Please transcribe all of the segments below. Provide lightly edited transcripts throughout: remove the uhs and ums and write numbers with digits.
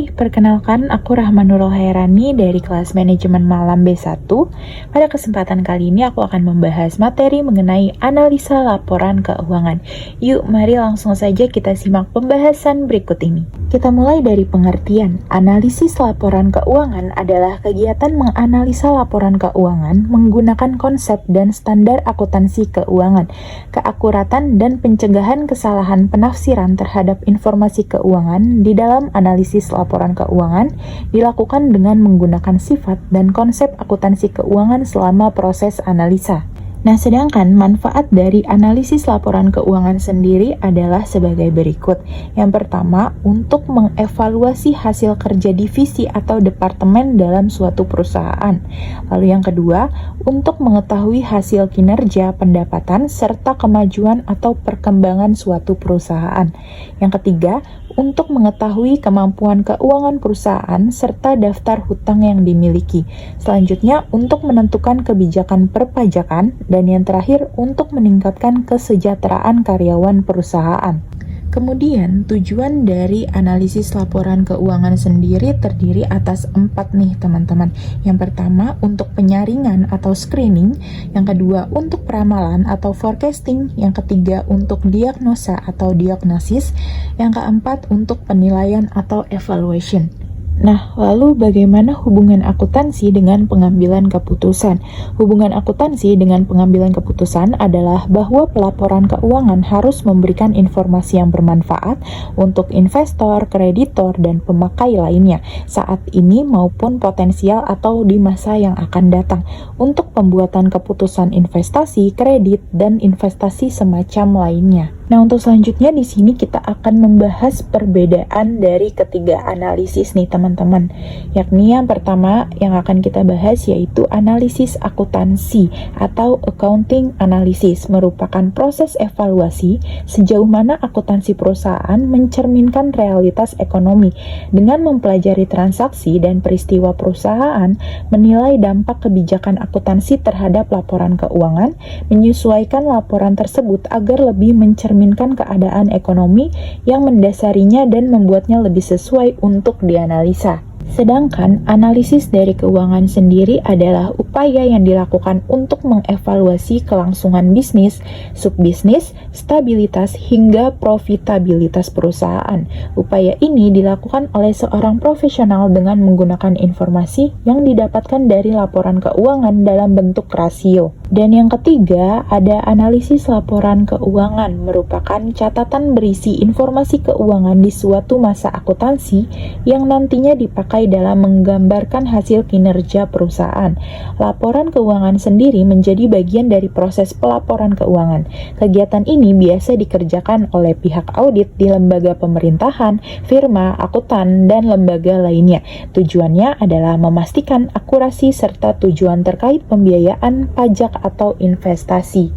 Hai, perkenalkan aku Rahmanurul Hairani dari kelas manajemen malam B1. Pada kesempatan kali ini aku akan membahas materi mengenai analisa laporan keuangan. Yuk, mari langsung saja kita simak pembahasan berikut ini. Kita mulai dari pengertian. Analisis laporan keuangan adalah kegiatan menganalisa laporan keuangan menggunakan konsep dan standar akuntansi keuangan, keakuratan dan pencegahan kesalahan penafsiran terhadap informasi keuangan di dalam analisis laporan keuangan dilakukan dengan menggunakan sifat dan konsep akuntansi keuangan selama proses analisa. Nah, sedangkan manfaat dari analisis laporan keuangan sendiri adalah sebagai berikut. Yang pertama, untuk mengevaluasi hasil kerja divisi atau departemen dalam suatu perusahaan. Lalu yang kedua, untuk mengetahui hasil kinerja, pendapatan, serta kemajuan atau perkembangan suatu perusahaan. Yang ketiga, untuk mengetahui kemampuan keuangan perusahaan serta daftar hutang yang dimiliki. Selanjutnya, untuk menentukan kebijakan perpajakan, dan yang terakhir, untuk meningkatkan kesejahteraan karyawan perusahaan. Kemudian, tujuan dari analisis laporan keuangan sendiri terdiri atas 4 nih teman-teman. Yang pertama, untuk penyaringan atau screening. Yang kedua, untuk peramalan atau forecasting. Yang ketiga, untuk diagnosa atau diagnosis. Yang keempat, untuk penilaian atau evaluation. Nah, lalu bagaimana hubungan akuntansi dengan pengambilan keputusan? Hubungan akuntansi dengan pengambilan keputusan adalah bahwa pelaporan keuangan harus memberikan informasi yang bermanfaat untuk investor, kreditor, dan pemakai lainnya saat ini maupun potensial atau di masa yang akan datang untuk pembuatan keputusan investasi, kredit, dan investasi semacam lainnya. Nah, untuk selanjutnya di sini kita akan membahas perbedaan dari ketiga analisis nih teman-teman. Yakni yang pertama yang akan kita bahas yaitu analisis akuntansi atau accounting analysis, merupakan proses evaluasi sejauh mana akuntansi perusahaan mencerminkan realitas ekonomi dengan mempelajari transaksi dan peristiwa perusahaan, menilai dampak kebijakan akuntansi terhadap laporan keuangan, menyesuaikan laporan tersebut agar lebih mencerminkan keadaan ekonomi yang mendasarinya dan membuatnya lebih sesuai untuk dianalisa. Sedangkan analisis dari keuangan sendiri adalah upaya yang dilakukan untuk mengevaluasi kelangsungan bisnis, subbisnis, stabilitas, hingga profitabilitas perusahaan. Upaya ini dilakukan oleh seorang profesional dengan menggunakan informasi yang didapatkan dari laporan keuangan dalam bentuk rasio. Dan yang ketiga, ada analisis laporan keuangan, merupakan catatan berisi informasi keuangan di suatu masa akuntansi yang nantinya dipakai dalam menggambarkan hasil kinerja perusahaan. Laporan keuangan sendiri menjadi bagian dari proses pelaporan keuangan. Kegiatan ini biasa dikerjakan oleh pihak audit di lembaga pemerintahan, firma, akuntan, dan lembaga lainnya. Tujuannya adalah memastikan akurasi serta tujuan terkait pembiayaan, pajak, atau investasi.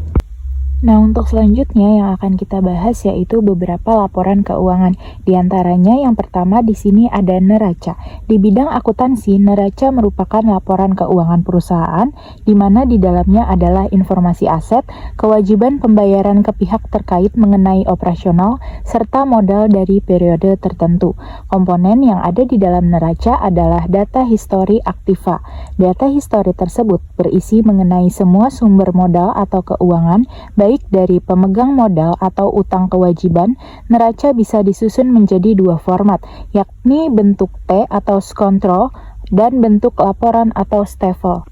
Nah, untuk selanjutnya yang akan kita bahas yaitu beberapa laporan keuangan. Di antaranya yang pertama di sini ada neraca. Di bidang akuntansi, neraca merupakan laporan keuangan perusahaan di mana di dalamnya adalah informasi aset, kewajiban pembayaran ke pihak terkait mengenai operasional, serta modal dari periode tertentu. Komponen yang ada di dalam neraca adalah data histori aktiva. Data histori tersebut berisi mengenai semua sumber modal atau keuangan, baik dari pemegang modal atau utang kewajiban. Neraca bisa disusun menjadi dua format, yakni bentuk T atau skontrol dan bentuk laporan atau stafel.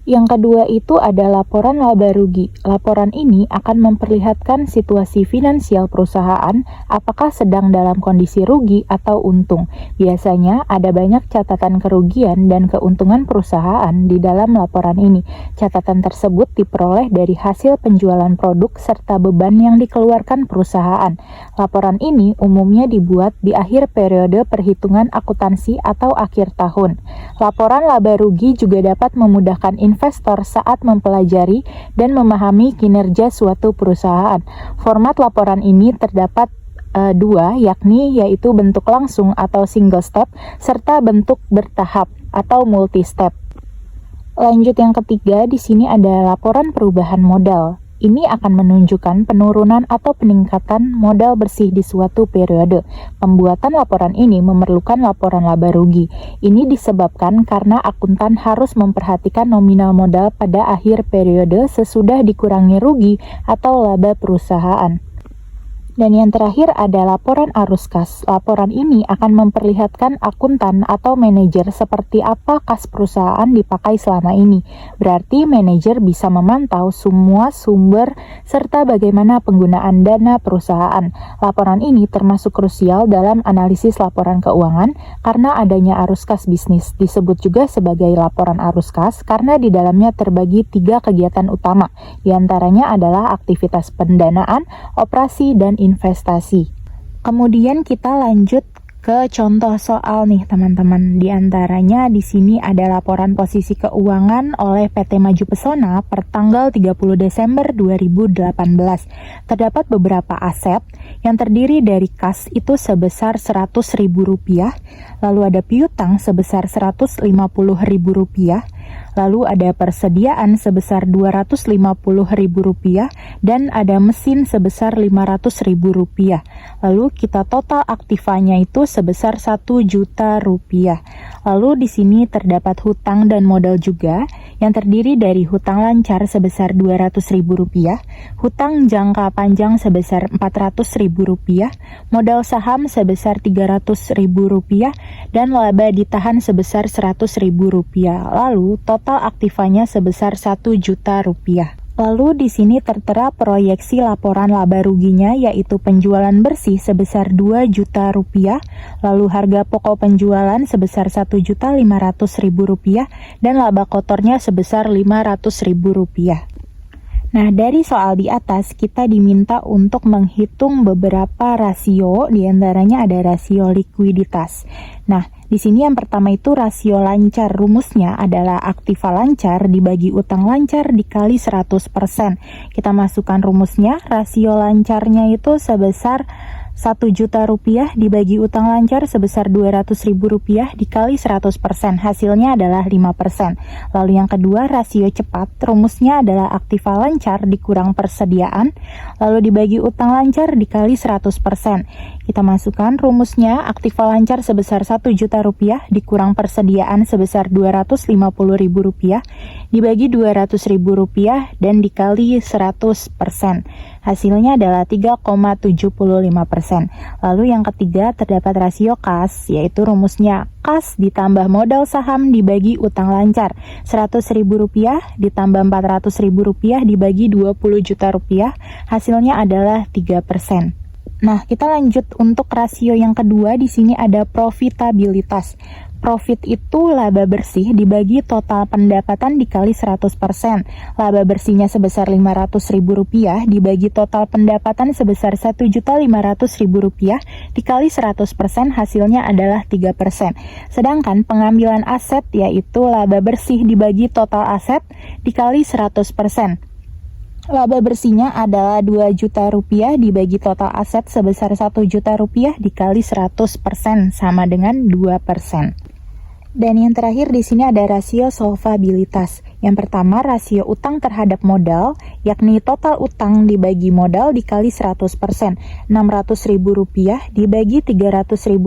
Yang kedua itu ada laporan laba rugi. Laporan ini akan memperlihatkan situasi finansial perusahaan, apakah sedang dalam kondisi rugi atau untung. Biasanya ada banyak catatan kerugian dan keuntungan perusahaan di dalam laporan ini. Catatan tersebut diperoleh dari hasil penjualan produk serta beban yang dikeluarkan perusahaan. Laporan ini umumnya dibuat di akhir periode perhitungan akuntansi atau akhir tahun. Laporan laba rugi juga dapat memudahkan investor saat mempelajari dan memahami kinerja suatu perusahaan. Format laporan ini terdapat dua, yaitu bentuk langsung atau single step, serta bentuk bertahap atau multi step. Lanjut yang ketiga, di sini ada laporan perubahan modal. Ini akan menunjukkan penurunan atau peningkatan modal bersih di suatu periode. Pembuatan laporan ini memerlukan laporan laba rugi. Ini disebabkan karena akuntan harus memperhatikan nominal modal pada akhir periode sesudah dikurangi rugi atau laba perusahaan. Dan yang terakhir ada laporan arus kas. Laporan ini akan memperlihatkan akuntan atau manajer seperti apa kas perusahaan dipakai selama ini. Berarti manajer bisa memantau semua sumber serta bagaimana penggunaan dana perusahaan. Laporan ini termasuk krusial dalam analisis laporan keuangan karena adanya arus kas bisnis. Disebut juga sebagai laporan arus kas karena di dalamnya terbagi 3 kegiatan utama. Di antaranya adalah aktivitas pendanaan, operasi, dan investasi. Kemudian kita lanjut ke contoh soal nih teman-teman. Di antaranya di sini ada laporan posisi keuangan oleh PT Maju Pesona per tanggal 30 Desember 2018. Terdapat beberapa aset yang terdiri dari kas itu sebesar Rp100.000, lalu ada piutang sebesar Rp150.000, lalu ada persediaan sebesar Rp250.000, dan ada mesin sebesar Rp500.000. Lalu kita total aktivanya itu sebesar Rp1 juta. Lalu di sini terdapat hutang dan modal juga yang terdiri dari hutang lancar sebesar Rp200.000, hutang jangka panjang sebesar Rp400.000, modal saham sebesar Rp300.000, dan laba ditahan sebesar Rp100.000. Lalu total aktivanya sebesar Rp1 juta. Lalu di sini tertera proyeksi laporan laba ruginya yaitu penjualan bersih sebesar Rp2 juta, lalu harga pokok penjualan sebesar Rp1.500.000 dan laba kotornya sebesar Rp500.000. Nah, dari soal di atas kita diminta untuk menghitung beberapa rasio, diantaranya ada rasio likuiditas. Nah, di sini yang pertama itu rasio lancar. Rumusnya adalah aktiva lancar dibagi utang lancar dikali 100%. Kita masukkan rumusnya, rasio lancarnya itu sebesar Rp1 juta dibagi utang lancar sebesar Rp200.000 dikali 100%, hasilnya adalah 5%. Lalu yang kedua, rasio cepat, rumusnya adalah aktiva lancar dikurang persediaan, lalu dibagi utang lancar dikali 100%. Kita masukkan rumusnya, aktiva lancar sebesar Rp1 juta dikurang persediaan sebesar Rp250.000 dibagi Rp200.000 dan dikali 100%. Hasilnya adalah 3,75%. Lalu yang ketiga terdapat rasio kas, yaitu rumusnya kas ditambah modal saham dibagi utang lancar Rp100.000 ditambah Rp400.000 dibagi Rp20 juta, hasilnya adalah 3%. Nah, kita lanjut untuk rasio yang kedua. Di sini ada profitabilitas. Profit itu laba bersih dibagi total pendapatan dikali 100%. Laba bersihnya sebesar Rp500.000 dibagi total pendapatan sebesar Rp1.500.000 dikali 100%, hasilnya adalah 3%. Sedangkan pengambilan aset yaitu laba bersih dibagi total aset dikali 100%. Laba bersihnya adalah Rp2 juta dibagi total aset sebesar Rp1 juta dikali 100% sama dengan 2%. Dan yang terakhir di sini ada rasio solvabilitas. Yang pertama rasio utang terhadap modal, yakni total utang dibagi modal dikali 100%. Rp600.000 dibagi Rp300.000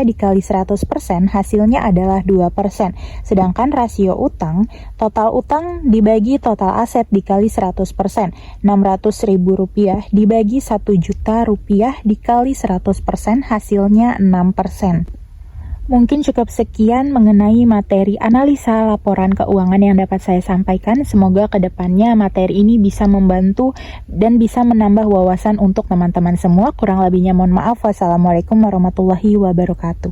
dikali 100%, hasilnya adalah 2%. Sedangkan rasio utang, total utang dibagi total aset dikali 100%. Rp600.000 dibagi Rp1 juta dikali 100%, hasilnya 6%. Mungkin cukup sekian mengenai materi analisa laporan keuangan yang dapat saya sampaikan. Semoga kedepannya materi ini bisa membantu dan bisa menambah wawasan untuk teman-teman semua. Kurang lebihnya mohon maaf. Wassalamualaikum warahmatullahi wabarakatuh.